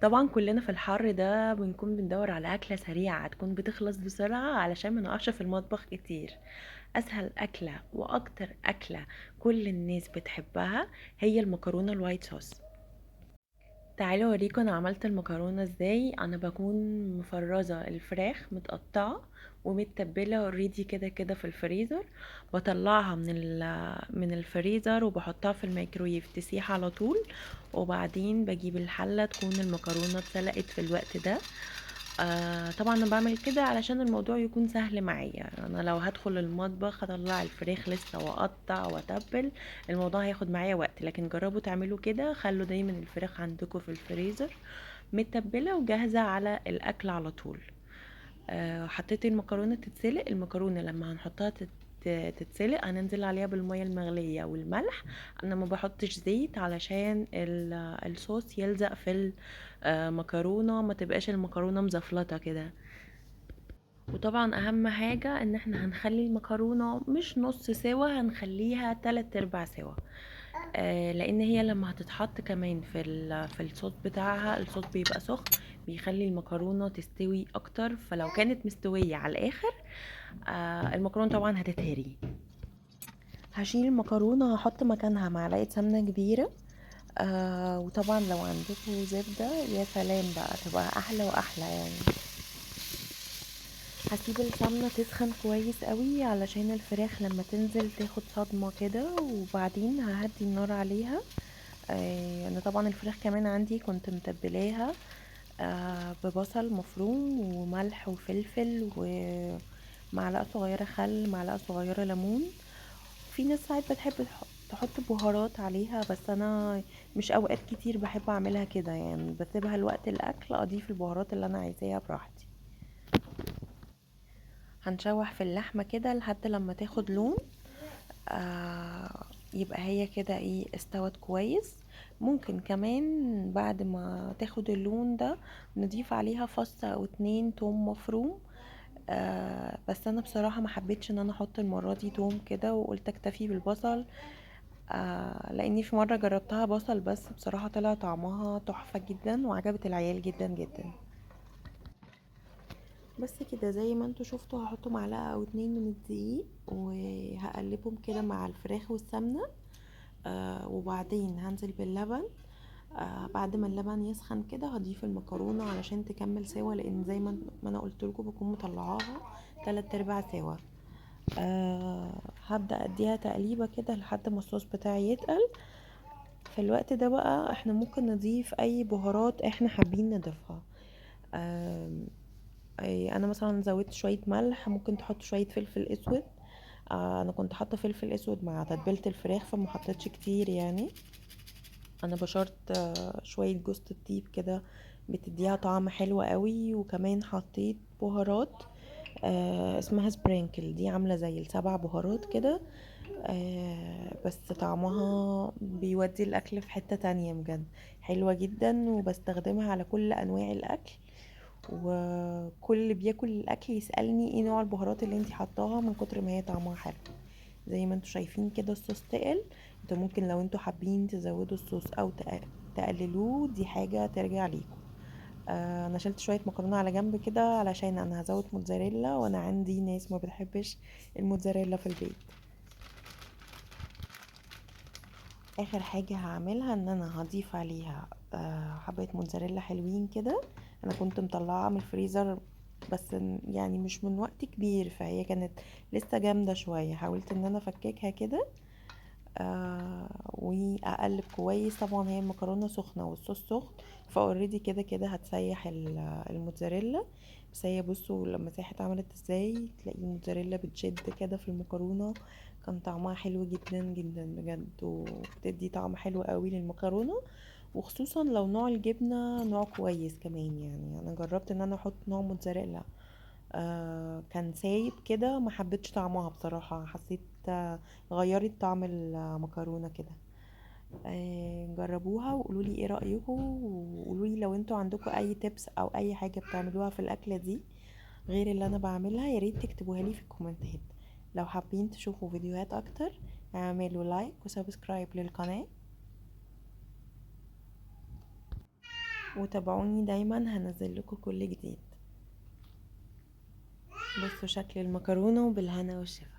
طبعا كلنا في الحر ده بنكون بندور على أكلة سريعة تكون بتخلص بسرعة علشان ما نقعش في المطبخ كتير. أسهل أكلة وأكتر أكلة كل الناس بتحبها هي المكرونة الوايت صوص. تعالوا اوريكم انا عملت المكرونه ازاي. انا بكون مفرزه الفراخ متقطعه ومتبله اوريدي كده كده في الفريزر. بطلعها من الفريزر وبحطها في الميكرويف تسيح على طول. وبعدين بجيب الحله تكون المكرونه اتسلقت في الوقت ده. طبعا انا بعمل كده علشان الموضوع يكون سهل معايا. انا لو هدخل المطبخ اطلع الفراخ لسه واقطع واتبل، الموضوع هياخد معايا وقت. لكن جربوا تعملوا كده، خلوا دايما الفراخ عندكم في الفريزر متبله وجاهزه على الاكل على طول. حطيت المكرونه تتسلق. المكرونه لما هنحطها تتسلق هننزل عليها بالميه المغليه والملح. انا ما بحطش زيت علشان الصوص يلزق في المكرونه، ما تبقاش المكرونه مزفلطه كده. وطبعا اهم حاجة ان احنا هنخلي المكرونة مش نص سوا، هنخليها 3/4 سوا. لان هي لما هتتحط كمان في الصوص بتاعها، الصوص بيبقى سخن بيخلي المكرونة تستوي اكتر. فلو كانت مستوية على الاخر المكرونة طبعا هتتهري. هشيل المكرونة، هحط مكانها معلقة سمنة كبيرة. وطبعا لو عندكم زبدة يا سلام بقى، تبقى احلى واحلى يعني. هسيب السمنة تسخن كويس قوي علشان الفراخ لما تنزل تاخد صدمة كده، وبعدين ههدي النار عليها. انا طبعا الفراخ كمان عندي كنت متبلاها ببصل مفروم وملح وفلفل ومعلقة صغيرة خل، معلقة صغيرة ليمون. في ناس ساعات بتحب تحط بهارات عليها، بس انا مش اوقات كتير بحب اعملها كده يعني، بسيبها لوقت الاكل اضيف البهارات اللي انا عايزاها براحتي. هنشوح في اللحمة كده لحد لما تاخد لون. يبقى هي كده ايه استوت كويس. ممكن كمان بعد ما تاخد اللون ده نضيف عليها فص او اتنين توم مفروم. بس انا بصراحة ما حبيتش ان انا احط المرة دي توم كده، وقلت اكتفي بالبصل. لاني في مرة جربتها بصل بس بصراحة طلع طعمها تحفة جدا وعجبت العيال جدا جدا. بس كده زي ما انتوا شفتوا، هحط معلقة او اتنين من الدقيق وهقلبهم كده مع الفراخ والسمنة. وبعدين هنزل باللبن. بعد ما اللبن يسخن كده هضيف المكرونة علشان تكمل سوا، لان زي ما انا قلت لكم بكون مطلعاها 3/4 سوا. هبدأ اديها تقليبة كده لحد ما الصوص بتاعي يتقل. في الوقت ده بقى احنا ممكن نضيف اي بهارات احنا حابين نضيفها. انا مثلا زودت شويه ملح، ممكن تحط شويه فلفل اسود. انا كنت حاطه فلفل اسود مع تتبيله الفراخ فما حطيتش كتير يعني. انا بشرت شويه جوز الطيب كده بتديها طعم حلو قوي. وكمان حطيت بهارات اسمها سبرينكل، دي عامله زي السبع بهارات كده. بس طعمها بيودي الاكل في حته تانية بجد، حلوه جدا وبستخدمها على كل انواع الاكل. وكل اللي بياكل الاكل يسالني ايه نوع البهارات اللي انتي حطاها من كتر ما هي طعمها حلو. زي ما انتوا شايفين كده الصوص تقل. انتوا ممكن لو انتوا حابين تزودوا الصوص او تقللوه، دي حاجه ترجع ليكم. انا شلت شويه مكرونه على جنب كده علشان انا هزود موتزاريلا، وانا عندي ناس ما بتحبش الموتزاريلا في البيت. اخر حاجه هعملها ان انا هضيف عليها حبه موتزاريلا حلوين كده. انا كنت مطلعاها من الفريزر بس يعني مش من وقت كبير، فهي كانت لسه جامده شويه. حاولت ان انا افككها كده واقلب كويس. طبعا هي المكرونه سخنه والصوص سخن، فاوريدي كده كده هتسيح الموتزاريلا. بس هي بصوا لما ساحت عملت ازاي، تلاقي الموتزاريلا بتشد كده في المكرونه. كان طعمها حلو جدا جدا بجد، وبتدي طعم حلو قوي للمكرونه. وخصوصا لو نوع الجبنه نوع كويس كمان يعني. انا جربت ان انا احط نوع موتزاريلا كان سايب كده، ما حبيتش طعمها بصراحة. حسيت غيرت طعم المكرونة كده. جربوها وقولوا لي ايه رأيكم، وقولوا لي لو انتوا عندكم اي تيبس او اي حاجة بتعملوها في الاكلة دي غير اللي انا بعملها، يا ريت تكتبوها لي في الكومنتات. لو حابين تشوفوا فيديوهات اكتر اعملوا لايك وسبسكرايب للقناة، وتابعوني دايما، هنزل لكم كل جديد. بصوا شكل المكرونة، وبالهنا والشفا.